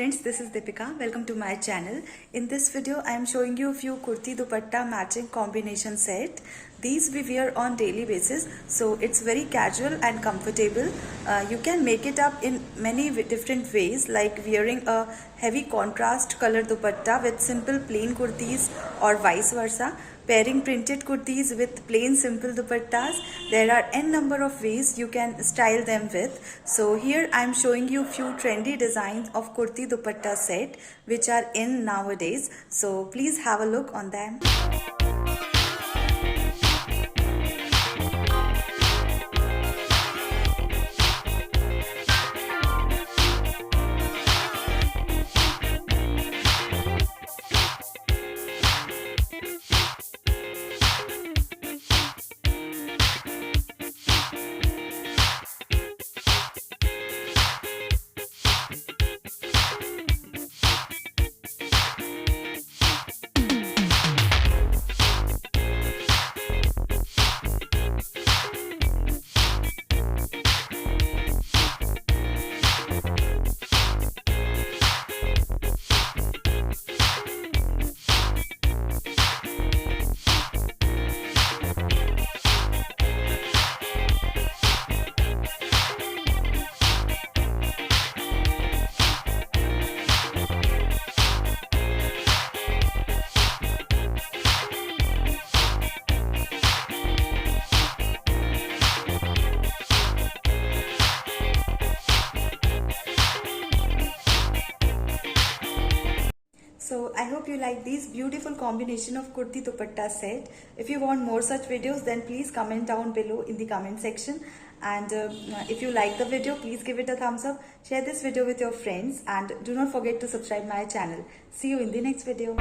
friends, this is Deepika. Welcome to my channel. In this video, I am showing you a few kurti dupatta matching combination set. These we wear on daily basis, so it's very casual and comfortable. You can make it up in many different ways, like wearing a heavy contrast color dupatta with simple plain kurtis or vice versa. Pairing printed kurtis with plain simple dupattas. There are n number of ways you can style them with. So here I am showing you few trendy designs of kurti dupatta set which are in nowadays. So please have a look on them. So I hope you like these beautiful combination of kurti dupatta set. If you want more such videos, then please comment down below in the comment section. And if you like the video, please give it a thumbs up. Share this video with your friends and do not forget to subscribe my channel. See you in the next video.